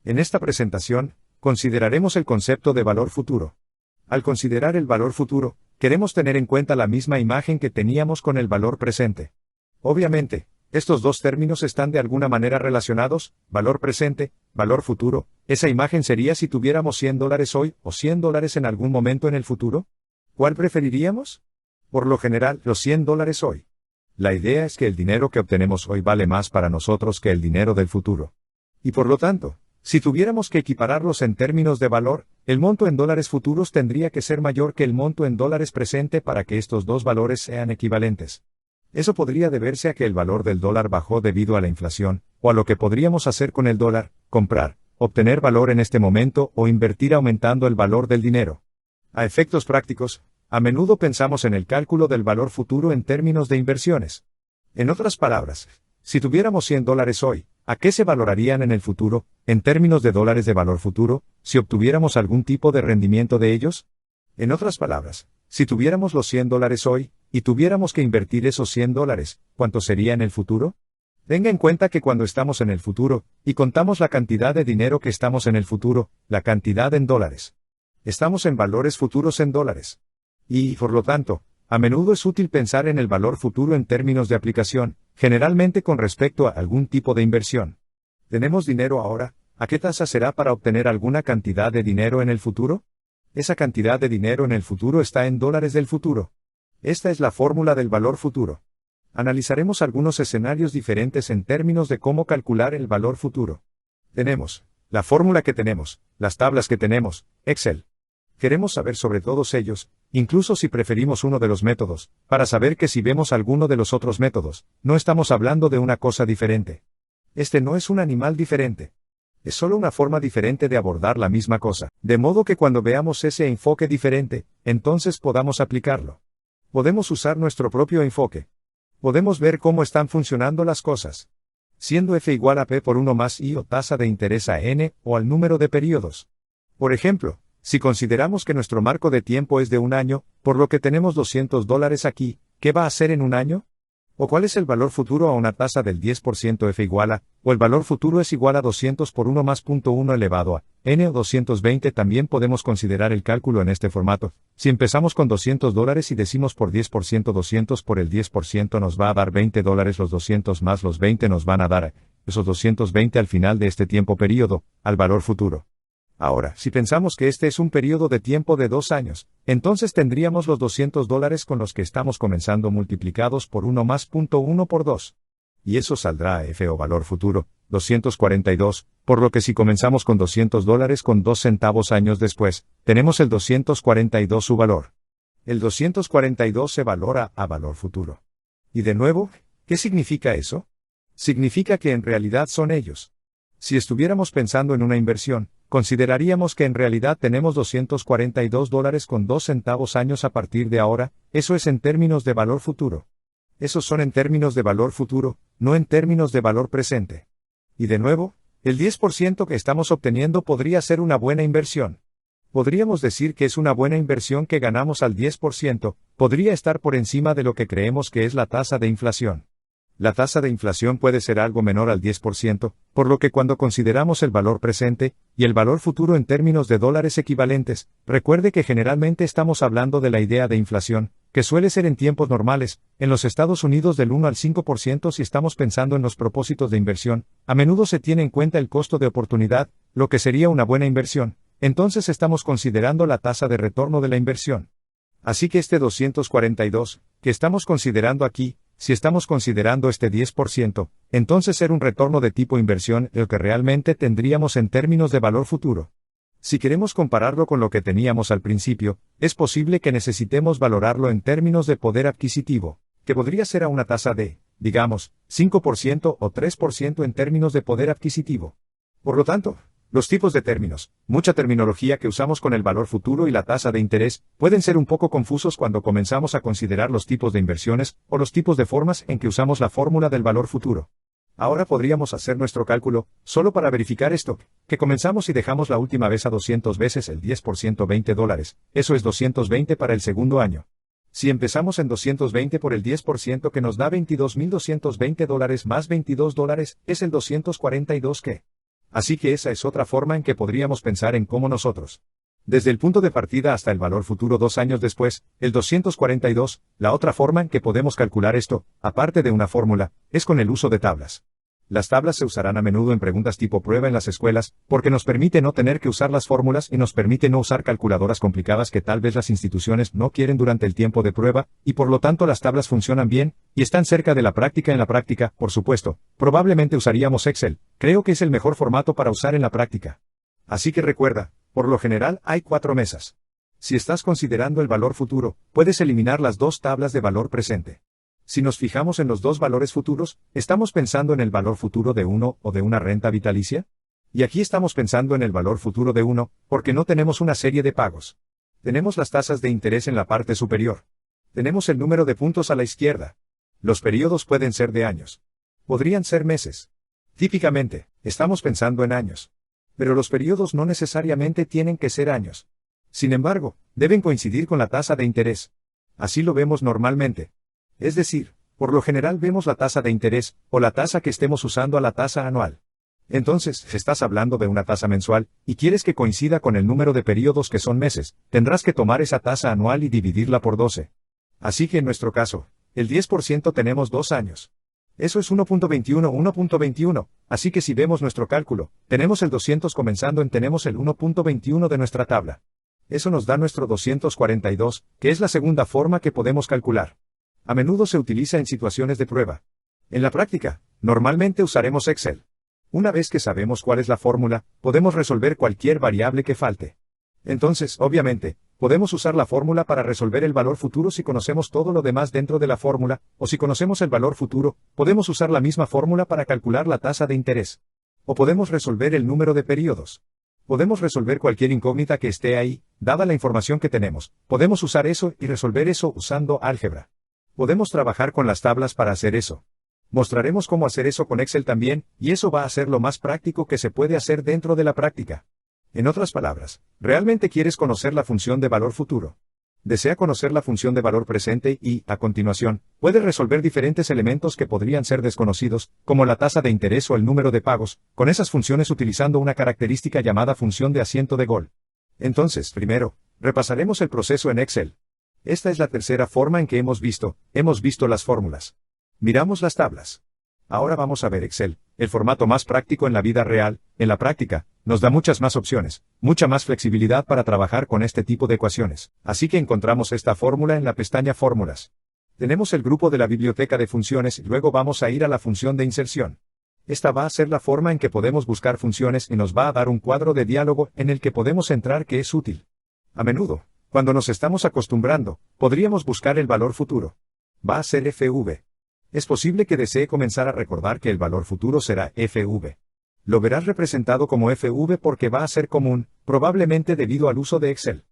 En esta presentación, consideraremos el concepto de valor futuro. Al considerar el valor futuro, queremos tener en cuenta la misma imagen que teníamos con el valor presente. Obviamente, estos dos términos están de alguna manera relacionados, valor presente, valor futuro. ¿Esa imagen sería si tuviéramos $100 hoy o $100 en algún momento en el futuro? ¿Cuál preferiríamos? Por lo general, los $100 hoy. La idea es que el dinero que obtenemos hoy vale más para nosotros que el dinero del futuro. Y por lo tanto, si tuviéramos que equipararlos en términos de valor, el monto en dólares futuros tendría que ser mayor que el monto en dólares presente para que estos dos valores sean equivalentes. Eso podría deberse a que el valor del dólar bajó debido a la inflación, o a lo que podríamos hacer con el dólar, comprar, obtener valor en este momento o invertir aumentando el valor del dinero. A efectos prácticos, a menudo pensamos en el cálculo del valor futuro en términos de inversiones. En otras palabras, si tuviéramos $100 hoy, ¿a qué se valorarían en el futuro, en términos de dólares de valor futuro, si obtuviéramos algún tipo de rendimiento de ellos? En otras palabras, si tuviéramos los $100 hoy, y tuviéramos que invertir esos $100, ¿cuánto sería en el futuro? Tenga en cuenta que cuando estamos en el futuro, y contamos la cantidad de dinero que estamos en el futuro, la cantidad en dólares. Estamos en valores futuros en dólares. Y, por lo tanto, a menudo es útil pensar en el valor futuro en términos de aplicación, generalmente con respecto a algún tipo de inversión. ¿Tenemos dinero ahora? ¿A qué tasa será para obtener alguna cantidad de dinero en el futuro? Esa cantidad de dinero en el futuro está en dólares del futuro. Esta es la fórmula del valor futuro. Analizaremos algunos escenarios diferentes en términos de cómo calcular el valor futuro. Tenemos la fórmula que tenemos, las tablas que tenemos, Excel. Queremos saber sobre todos ellos, incluso si preferimos uno de los métodos, para saber que si vemos alguno de los otros métodos, no estamos hablando de una cosa diferente. Este no es un animal diferente. Es solo una forma diferente de abordar la misma cosa, de modo que cuando veamos ese enfoque diferente, entonces podamos aplicarlo. Podemos usar nuestro propio enfoque. Podemos ver cómo están funcionando las cosas. Siendo f igual a p por 1 más i o tasa de interés a n, o al número de periodos. Por ejemplo, si consideramos que nuestro marco de tiempo es de un año, por lo que tenemos $200 aquí, ¿qué va a hacer en un año? ¿O cuál es el valor futuro a una tasa del 10% f igual a, o el valor futuro es igual a 200 por 1 más .1 elevado a n o 220? También podemos considerar el cálculo en este formato. Si empezamos con $200 y decimos por 10% 200 por el 10% nos va a dar $20, los 200 más los 20 nos van a dar esos 220 al final de este tiempo período, al valor futuro. Ahora, si pensamos que este es un periodo de tiempo de 2 años, entonces tendríamos los $200 con los que estamos comenzando multiplicados por 1 más .1 por 2. Y eso saldrá a f o valor futuro, 242, por lo que si comenzamos con $200 con 2 centavos años después, tenemos el 242 su valor. El 242 se valora a valor futuro. Y de nuevo, ¿qué significa eso? Significa que en realidad son ellos. Si estuviéramos pensando en una inversión, consideraríamos que en realidad tenemos $242 con 2 centavos años a partir de ahora, eso es en términos de valor futuro. Esos son en términos de valor futuro, no en términos de valor presente. Y de nuevo, el 10% que estamos obteniendo podría ser una buena inversión. Podríamos decir que es una buena inversión que ganamos al 10%, podría estar por encima de lo que creemos que es la tasa de inflación. La tasa de inflación puede ser algo menor al 10%, por lo que cuando consideramos el valor presente, y el valor futuro en términos de dólares equivalentes, recuerde que generalmente estamos hablando de la idea de inflación, que suele ser en tiempos normales, en los Estados Unidos del 1 al 5% si estamos pensando en los propósitos de inversión, a menudo se tiene en cuenta el costo de oportunidad, lo que sería una buena inversión, entonces estamos considerando la tasa de retorno de la inversión. Así que este 242, que estamos considerando aquí, si estamos considerando este 10%, entonces ser un retorno de tipo inversión lo que realmente tendríamos en términos de valor futuro. Si queremos compararlo con lo que teníamos al principio, es posible que necesitemos valorarlo en términos de poder adquisitivo, que podría ser a una tasa de, digamos, 5% o 3% en términos de poder adquisitivo. Por lo tanto, los tipos de términos, mucha terminología que usamos con el valor futuro y la tasa de interés, pueden ser un poco confusos cuando comenzamos a considerar los tipos de inversiones, o los tipos de formas en que usamos la fórmula del valor futuro. Ahora podríamos hacer nuestro cálculo, solo para verificar esto, que comenzamos y dejamos la última vez a 200 veces el 10% $20, eso es 220 para el segundo año. Si empezamos en 220 por el 10% que nos da $22.220 más $22, es el 242 que Así que esa es otra forma en que podríamos pensar en cómo nosotros. Desde el punto de partida hasta el valor futuro 2 años después, el 242, la otra forma en que podemos calcular esto, aparte de una fórmula, es con el uso de tablas. Las tablas se usarán a menudo en preguntas tipo prueba en las escuelas, porque nos permite no tener que usar las fórmulas y nos permite no usar calculadoras complicadas que tal vez las instituciones no quieren durante el tiempo de prueba, y por lo tanto las tablas funcionan bien, y están cerca de la práctica en la práctica, por supuesto. Probablemente usaríamos Excel, creo que es el mejor formato para usar en la práctica. Así que recuerda, por lo general hay 4 mesas. Si estás considerando el valor futuro, puedes eliminar las 2 tablas de valor presente. Si nos fijamos en los 2 valores futuros, ¿estamos pensando en el valor futuro de uno o de una renta vitalicia? Y aquí estamos pensando en el valor futuro de uno, porque no tenemos una serie de pagos. Tenemos las tasas de interés en la parte superior. Tenemos el número de puntos a la izquierda. Los periodos pueden ser de años. Podrían ser meses. Típicamente, estamos pensando en años. Pero los periodos no necesariamente tienen que ser años. Sin embargo, deben coincidir con la tasa de interés. Así lo vemos normalmente. Es decir, por lo general vemos la tasa de interés, o la tasa que estemos usando a la tasa anual. Entonces, si estás hablando de una tasa mensual, y quieres que coincida con el número de periodos que son meses, tendrás que tomar esa tasa anual y dividirla por 12. Así que en nuestro caso, el 10% tenemos 2 años. Eso es 1.21, así que si vemos nuestro cálculo, tenemos el 200 comenzando en tenemos el 1.21 de nuestra tabla. Eso nos da nuestro 242, que es la segunda forma que podemos calcular. A menudo se utiliza en situaciones de prueba. En la práctica, normalmente usaremos Excel. Una vez que sabemos cuál es la fórmula, podemos resolver cualquier variable que falte. Entonces, obviamente, podemos usar la fórmula para resolver el valor futuro si conocemos todo lo demás dentro de la fórmula, o si conocemos el valor futuro, podemos usar la misma fórmula para calcular la tasa de interés. O podemos resolver el número de periodos. Podemos resolver cualquier incógnita que esté ahí, dada la información que tenemos. Podemos usar eso y resolver eso usando álgebra. Podemos trabajar con las tablas para hacer eso. Mostraremos cómo hacer eso con Excel también, y eso va a ser lo más práctico que se puede hacer dentro de la práctica. En otras palabras, ¿realmente quieres conocer la función de valor futuro? Desea conocer la función de valor presente y, a continuación, puedes resolver diferentes elementos que podrían ser desconocidos, como la tasa de interés o el número de pagos, con esas funciones utilizando una característica llamada función de asiento de gol. Entonces, primero, repasaremos el proceso en Excel. Esta es la tercera forma en que hemos visto las fórmulas. Miramos las tablas. Ahora vamos a ver Excel, el formato más práctico en la vida real. En la práctica, nos da muchas más opciones, mucha más flexibilidad para trabajar con este tipo de ecuaciones. Así que encontramos esta fórmula en la pestaña Fórmulas. Tenemos el grupo de la biblioteca de funciones y luego vamos a ir a la función de inserción. Esta va a ser la forma en que podemos buscar funciones y nos va a dar un cuadro de diálogo en el que podemos entrar que es útil. A menudo, cuando nos estamos acostumbrando, podríamos buscar el valor futuro. Va a ser FV. Es posible que desee comenzar a recordar que el valor futuro será FV. Lo verás representado como FV porque va a ser común, probablemente debido al uso de Excel.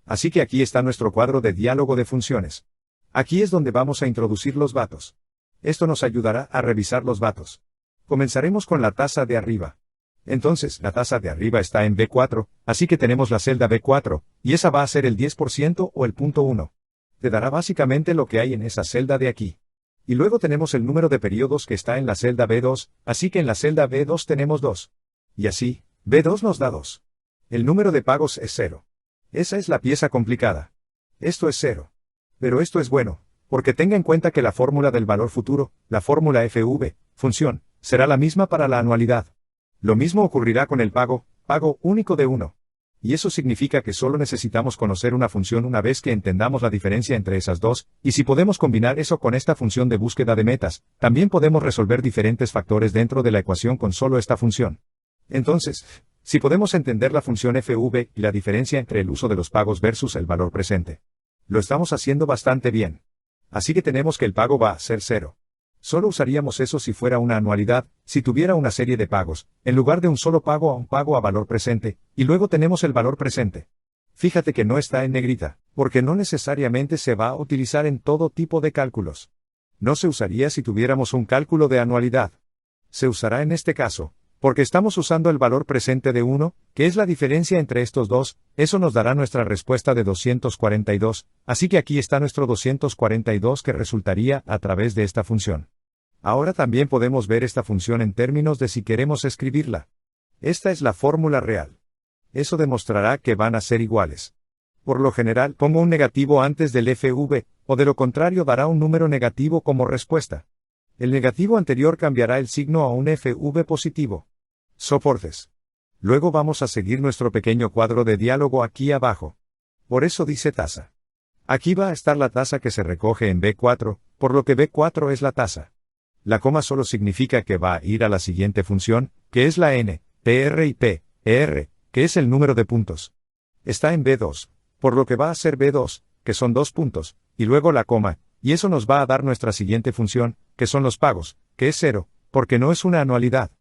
Así que aquí está nuestro cuadro de diálogo de funciones. Aquí es donde vamos a introducir los datos. Esto nos ayudará a revisar los datos. Comenzaremos con la tasa de arriba. Entonces, la tasa de arriba está en B4, así que tenemos la celda B4, y esa va a ser el 10% o el punto 1. Te dará básicamente lo que hay en esa celda de aquí. Y luego tenemos el número de periodos que está en la celda B2, así que en la celda B2 tenemos 2. Y así, B2 nos da 2. El número de pagos es 0. Esa es la pieza complicada. Esto es 0. Pero esto es bueno, porque tenga en cuenta que la fórmula del valor futuro, la fórmula FV, función, será la misma para la anualidad. Lo mismo ocurrirá con el pago único de 1. Y eso significa que solo necesitamos conocer una función una vez que entendamos la diferencia entre esas dos, y si podemos combinar eso con esta función de búsqueda de metas, también podemos resolver diferentes factores dentro de la ecuación con solo esta función. Entonces, si podemos entender la función FV y la diferencia entre el uso de los pagos versus el valor presente, lo estamos haciendo bastante bien. Así que tenemos que el pago va a ser 0. Solo usaríamos eso si fuera una anualidad, si tuviera una serie de pagos, en lugar de un solo pago a un pago a valor presente, y luego tenemos el valor presente. Fíjate que no está en negrita, porque no necesariamente se va a utilizar en todo tipo de cálculos. No se usaría si tuviéramos un cálculo de anualidad. Se usará en este caso, porque estamos usando el valor presente de 1, que es la diferencia entre estos dos, eso nos dará nuestra respuesta de 242, así que aquí está nuestro 242 que resultaría a través de esta función. Ahora también podemos ver esta función en términos de si queremos escribirla. Esta es la fórmula real. Eso demostrará que van a ser iguales. Por lo general, pongo un negativo antes del FV, o de lo contrario dará un número negativo como respuesta. El negativo anterior cambiará el signo a un FV positivo. Soportes. Luego vamos a seguir nuestro pequeño cuadro de diálogo aquí abajo. Por eso dice tasa. Aquí va a estar la tasa que se recoge en B4, por lo que B4 es la tasa. La coma solo significa que va a ir a la siguiente función, que es la n, PR y P, ER, que es el número de puntos. Está en B2, por lo que va a ser B2, que son 2 puntos, y luego la coma, y eso nos va a dar nuestra siguiente función, que son los pagos, que es 0, porque no es una anualidad.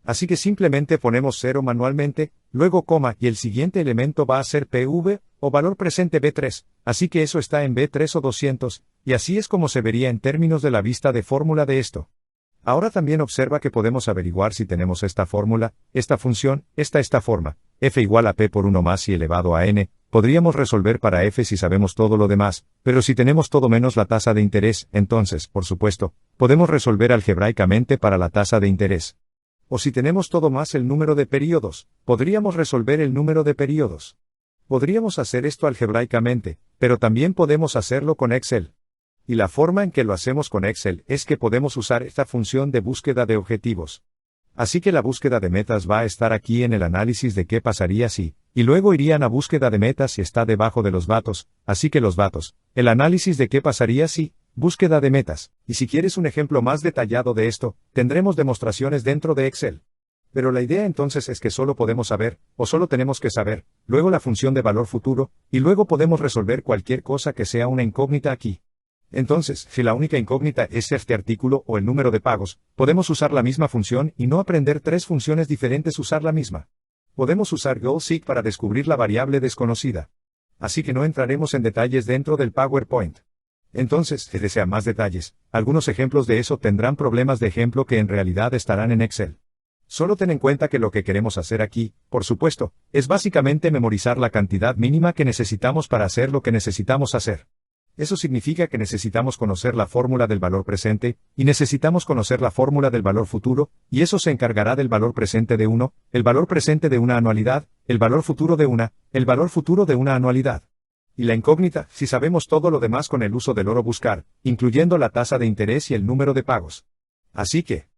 Así que simplemente ponemos 0 manualmente, luego coma y el siguiente elemento va a ser PV, o valor presente B3, así que eso está en B3 o 200, y así es como se vería en términos de la vista de fórmula de esto. Ahora también observa que podemos averiguar si tenemos esta fórmula, esta función, esta forma, f igual a p por 1 más y elevado a n, podríamos resolver para f si sabemos todo lo demás, pero si tenemos todo menos la tasa de interés, entonces, por supuesto, podemos resolver algebraicamente para la tasa de interés. O si tenemos todo más el número de períodos, podríamos resolver el número de períodos. Podríamos hacer esto algebraicamente, pero también podemos hacerlo con Excel. Y la forma en que lo hacemos con Excel es que podemos usar esta función de búsqueda de objetivos. Así que la búsqueda de metas va a estar aquí en el análisis de qué pasaría si, y luego irían a búsqueda de metas si está debajo de los datos, así que los datos, el análisis de qué pasaría si, búsqueda de metas, y si quieres un ejemplo más detallado de esto, tendremos demostraciones dentro de Excel. Pero la idea entonces es que solo podemos saber, o solo tenemos que saber, luego la función de valor futuro, y luego podemos resolver cualquier cosa que sea una incógnita aquí. Entonces, si la única incógnita es este artículo o el número de pagos, podemos usar la misma función y no aprender 3 funciones diferentes usar la misma. Podemos usar goalSeek para descubrir la variable desconocida. Así que no entraremos en detalles dentro del PowerPoint. Entonces, si desea más detalles, algunos ejemplos de eso tendrán problemas de ejemplo que en realidad estarán en Excel. Solo ten en cuenta que lo que queremos hacer aquí, por supuesto, es básicamente memorizar la cantidad mínima que necesitamos para hacer lo que necesitamos hacer. Eso significa que necesitamos conocer la fórmula del valor presente, y necesitamos conocer la fórmula del valor futuro, y eso se encargará del valor presente de 1, el valor presente de una anualidad, el valor futuro de el valor futuro de una anualidad. Y la incógnita, si sabemos todo lo demás con el uso del oro buscar, incluyendo la tasa de interés y el número de pagos. Así que,